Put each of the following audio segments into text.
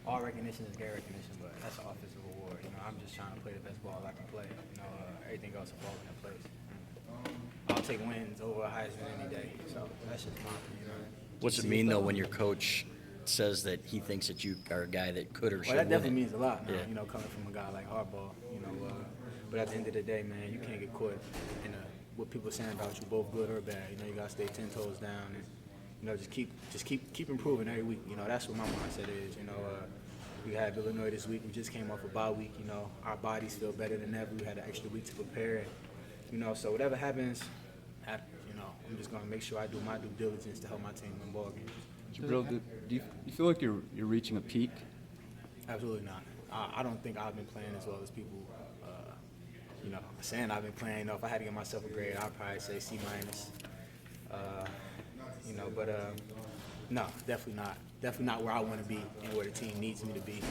all recognition is great recognition, but that's an offensive award. I'm just trying to play the best ball I can play. Everything else will fall into place. I'll take wins over a Heisman any day. So that's just my opinion. What's it mean, though, when your coach says that he thinks that you are a guy that could or should Well, that win definitely it? means a lot now, Yeah. coming from a guy like Harbaugh, but at the end of the day, man, you can't get caught in what people are saying about you, both good or bad. You got to stay 10 toes down and, just keep improving every week. That's what my mindset is. We had Illinois this week. We just came off a bye week. Our bodies feel better than ever. We had an extra week to prepare. So whatever happens, I'm just going to make sure I do my due diligence to help my team win ball games. Jabrill, do you feel like you're reaching a peak? Absolutely not. I don't think I've been playing as well as people, saying I've been playing. If I had to give myself a grade, I'd probably say C minus. No, definitely not. Definitely not where I want to be and where the team needs me to be.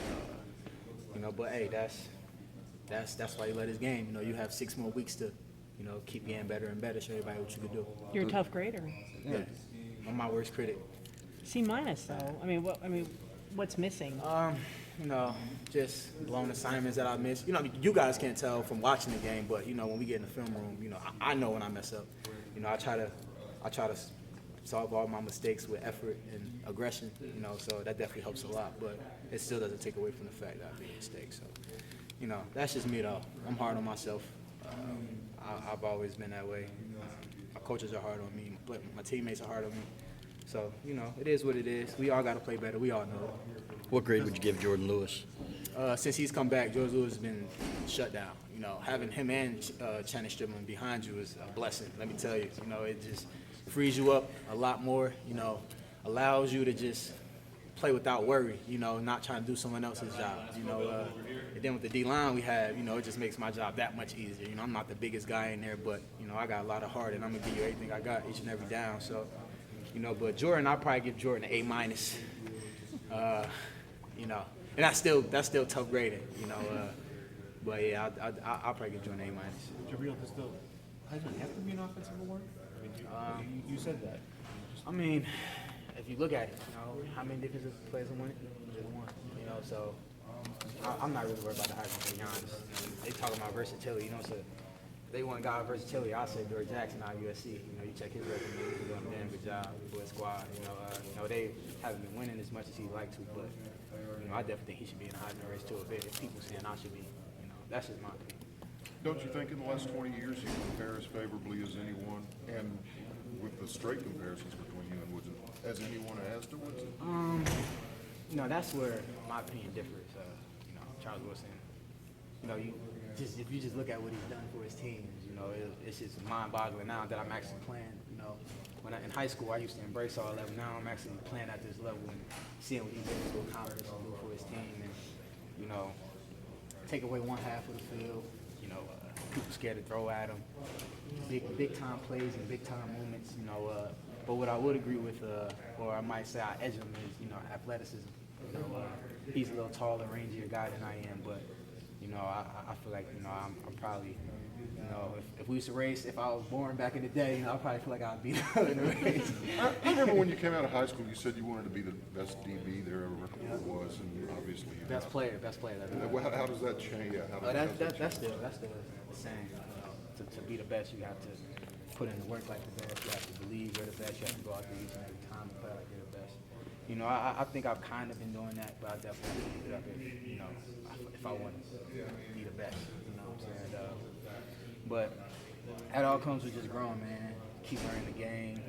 But hey, that's why you let this game. You have 6 more weeks to, keep getting better and better. Show everybody what you can do. You're a tough grader. Yeah, I'm my worst critic. C minus though. What's missing? Just blown assignments that I missed. You guys can't tell from watching the game, but when we get in the film room, I know when I mess up. I try to solve all my mistakes with effort and aggression. So that definitely helps a lot. But it still doesn't take away from the fact that I made mistakes. So, that's just me though. I'm hard on myself. I've always been that way. My coaches are hard on me. My teammates are hard on me. So, it is what it is. We all got to play better. We all know it. What grade would you give Jordan Lewis? Since he's come back, George Lewis has been shut down. Having him and Channing Stribling behind you is a blessing. Let me tell you. It just frees you up a lot more. Allows you to just play without worry. Not trying to do someone else's job. And then with the D-line we have, it just makes my job that much easier. I'm not the biggest guy in there, but I got a lot of heart, and I'm gonna give you everything I got each and every down. So, but Jordan, I'll probably give Jordan an A minus. And that's still tough grading. But yeah, I'll probably give Jordan an A minus. Jabrill, does the Heisman have to be an offensive award? You said that. If you look at it, how many defensive players have won it? Just one. So I'm not really worried about the Heisman, to be honest. They talking about versatility, so they want a guy with versatility. I say Dory Jackson out of USC. You check his resume, he's doing a damn good job for his squad. They haven't been winning as much as he'd like to, but I definitely think he should be in the Heisman race too. If people saying I should be, that's just my opinion. Don't you think in the last 20 years you compare as favorably as anyone, and with the straight comparisons between you and Woodson, as anyone has to Woodson? That's where my opinion differs. Charles Woodson, if you just look at what he's done for his teams, it's just mind-boggling now that I'm actually playing. When in high school I used to embrace all that, but now I'm actually playing at this level and seeing what he's able to accomplish and do for his team, and take away one half of the field. People scared to throw at him. Big time plays and big time moments. But what I would agree with, or I might say I edge him is athleticism. He's a little taller, rangier guy than I am, but I feel like I'm probably if we used to race, if I was born back in the day, I probably feel like I'd be in the race. I remember when you came out of high school, you said you wanted to be the best DB there ever was, and obviously you Best player. That How does that change? Yeah, how does that's still the same. To be the best, you have to put in the work like the best. You have to believe you're the best. You have to go out there each and every time and play like you're the best. I think I've kind of been doing that, but I definitely have to get up there, if I want to be the best. What I'm saying? But that all comes with just growing, man. Keep learning the game.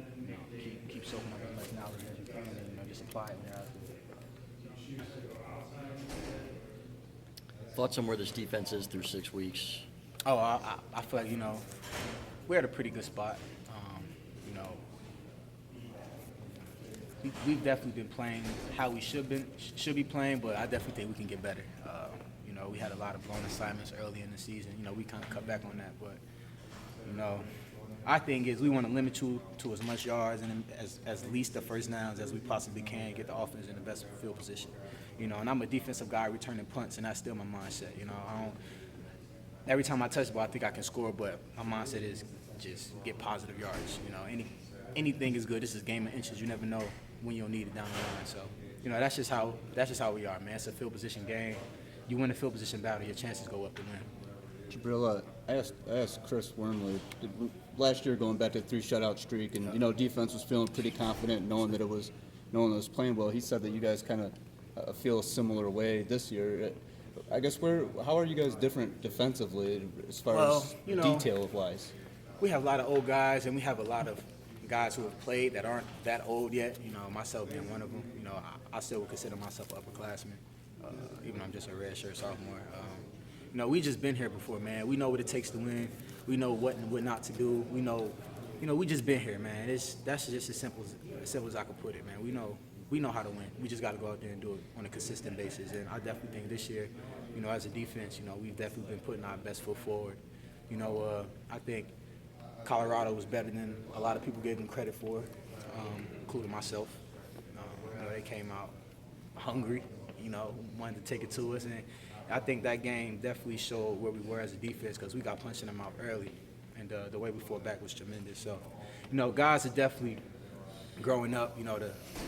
Keep soaking up as much knowledge as you can, and just apply it there. Thoughts on where this defense is through 6 weeks? Oh, I feel like, we're at a pretty good spot. We've definitely been playing how we should be playing, but I definitely think we can get better. We had a lot of blown assignments early in the season. We kind of cut back on that, but our thing is we want to limit you to as much yards and as least the first downs as we possibly can, get the offense in the best field position. And I'm a defensive guy returning punts, and that's still my mindset. Every time I touch the ball, I think I can score, but my mindset is just get positive yards. Anything is good. This is a game of inches. You never know when you'll need it down the line. So, you know, that's just how we are, man. It's a field position game. You win a field position battle, your chances go up to win. Jabrill, I asked Chris Wormley last year, going back to the 3 shutout streak, and you know, defense was feeling pretty confident, knowing that it was playing well. He said that you guys kind of feel a similar way this year. I guess how are you guys different defensively as far as detail wise? We have a lot of old guys, and we have a lot of guys who have played that aren't that old yet. You know, myself being one of them. You know, I still would consider myself an upperclassman, even though I'm just a redshirt sophomore. You know, we just been here before, man. We know what it takes to win. We know what and what not to do. We know, we just been here, man. That's just as simple as I could put it, man. We know how to win. We just got to go out there and do it on a consistent basis. And I definitely think this year, you know, as a defense, you know, we've definitely been putting our best foot forward. You know, I think Colorado was better than a lot of people gave them credit for, including myself. You know, they came out hungry, you know, wanted to take it to us. And I think that game definitely showed where we were as a defense because we got punched in the mouth early. And the way we fought back was tremendous. So, you know, guys are definitely growing up. You know,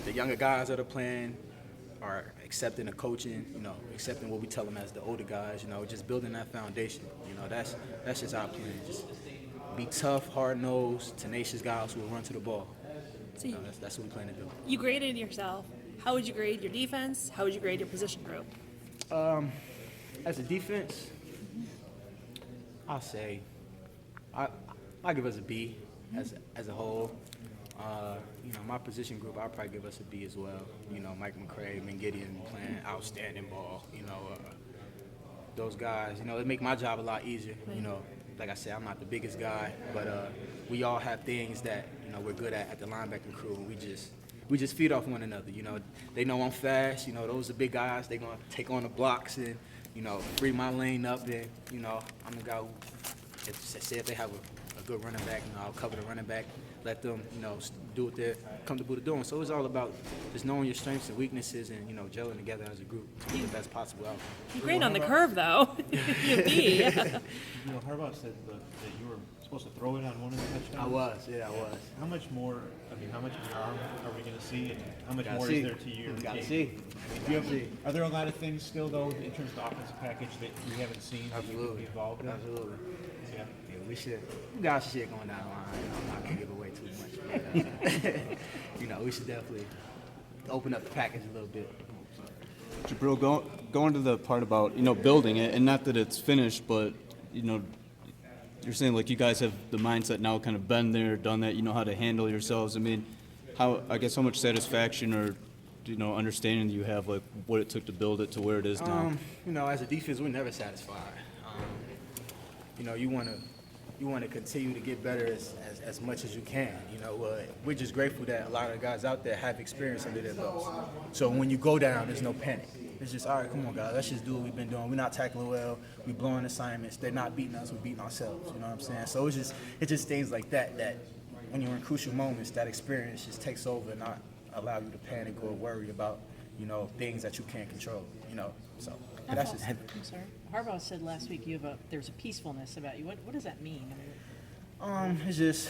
the younger guys that are playing are accepting the coaching, you know, accepting what we tell them as the older guys, you know, just building that foundation. You know, that's just our plan. Just be tough, hard-nosed, tenacious guys who will run to the ball. So You know, that's what we plan to do. you graded yourself. How would you grade your defense? How would you grade your position group? As a defense, I'll say I'll give us a B as a whole. You know, my position group, I'll probably give us a B as well. You know, Mike McCray and Gideon playing outstanding ball. You know, those guys, you know, it make my job a lot easier. You know, like I said, I'm not the biggest guy, but we all have things that, you know, we're good at the linebacker crew, and we just feed off one another. You know, they know I'm fast. You know, those are big guys. They're going to take on the blocks and, you know, free my lane up. And, you know, I'm the guy who, if they have a good running back, you know, I'll cover the running back, let them, you know, do what they're comfortable to doing. So it's all about just knowing your strengths and weaknesses and, you know, gelling together as a group to get the best possible outcome. You grade on the curve, though. You B. You know, Harbaugh said that you were supposed to throw it on one of the touchdowns. I was. How much more? I mean, how much more are we going to see, and how much Gotta more see. is there to your Gotta game? see. Are there a lot of things still, though, in terms of the offensive package that we haven't seen that you could be involved in? Absolutely. Yeah. Yeah, we got shit going down the line. You know, I'm not gonna give away too much. But, you know, we should definitely open up the package a little bit. Jabrill, going to the part about, you know, building it, and not that it's finished, but, you know, you're saying like you guys have the mindset now, kind of been there, done that, you know how to handle yourselves. I mean, how much satisfaction or, you know, understanding do you have, like what it took to build it to where it is now? You know, as a defense, we're never satisfied. You know, you want to continue to get better as much as you can. You know, we're just grateful that a lot of the guys out there have experience under their belts. So when you go down, there's no panic. It's just, all right, come on, guys, let's just do what we've been doing. We're not tackling well. We're blowing assignments. They're not beating us. We're beating ourselves. You know what I'm saying? So it's just things like that when you're in crucial moments, that experience just takes over and not allow you to panic or worry about, you know, things that you can't control. You know, so that's just. I'm sorry. Harbaugh said last week there's a peacefulness about you. What does that mean? It's just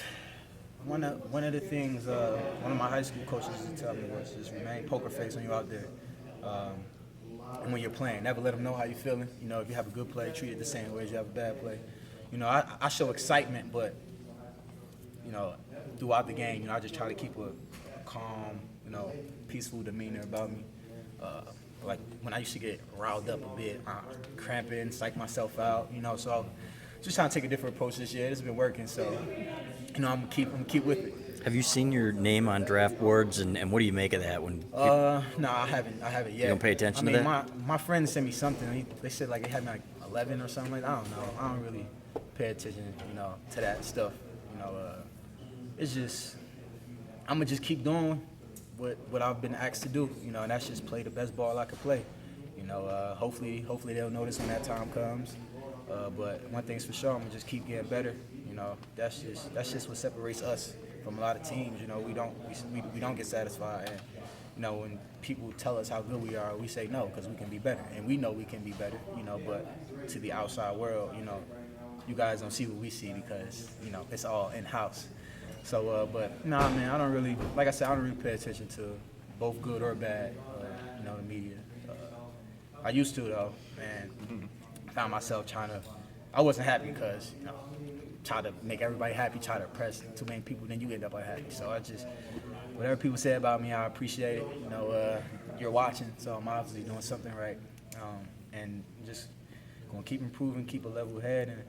one of the things one of my high school coaches used to tell me was just remain poker face when you're out there. And when you're playing, never let them know how you're feeling. You know, if you have a good play, treat it the same way as you have a bad play. You know, I show excitement, but, you know, throughout the game, you know, I just try to keep a calm, you know, peaceful demeanor about me. Like when I used to get riled up a bit, cramping, psych myself out, you know, so just trying to take a different approach this year. It's been working, so, you know, I'm gonna keep with it. Have you seen your name on draft boards, and what do you make of that? When No, I haven't yet. You don't pay attention to that? My friend sent me something. They said like they had me like 11 or something like that. I don't know. I don't really pay attention, you know, to that stuff. You know, it's just I'm gonna just keep doing what I've been asked to do. You know, and that's just play the best ball I can play. You know, hopefully they'll notice when that time comes. But one thing's for sure, I'm gonna just keep getting better. You know, that's just what separates us from a lot of teams. You know, we don't get satisfied, and you know, when people tell us how good we are, we say no because we can be better, and we know we can be better. You know, but to the outside world, you know, you guys don't see what we see because you know it's all in house. But nah, man, I don't really, like I said, I don't really pay attention to both good or bad, the media. I used to though, and found myself I wasn't happy because, try to make everybody happy, try to impress too many people, then you end up unhappy. So whatever people say about me, I appreciate it. You're watching, so I'm obviously doing something right. And just gonna keep improving, keep a level head, and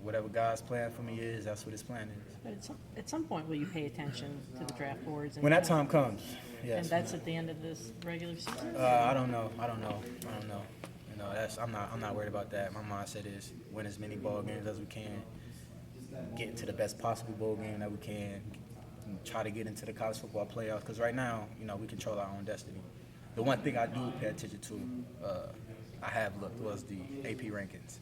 whatever God's plan for me is, that's what His plan is. But at some point, will you pay attention to the draft boards? And When that time comes, And yes. that's at the end of this regular season? I don't know. I'm not worried about that. My mindset is win as many ball games as we can, get to the best possible bowl game that we can, and try to get into the college football playoffs. Because right now, we control our own destiny. The one thing I do pay attention to, I have looked, was the AP rankings,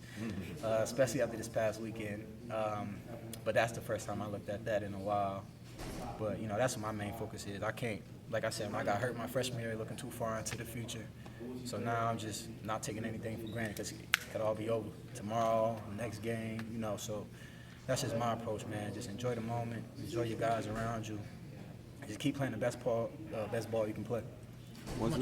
especially after this past weekend. But that's the first time I looked at that in a while. But that's what my main focus is. I can't, like I said, when I got hurt my freshman year, looking too far into the future. So now I'm just not taking anything for granted because it could all be over tomorrow, next game, So that's just my approach, man. Just enjoy the moment, enjoy your guys around you, and just keep playing the best ball you can play. When's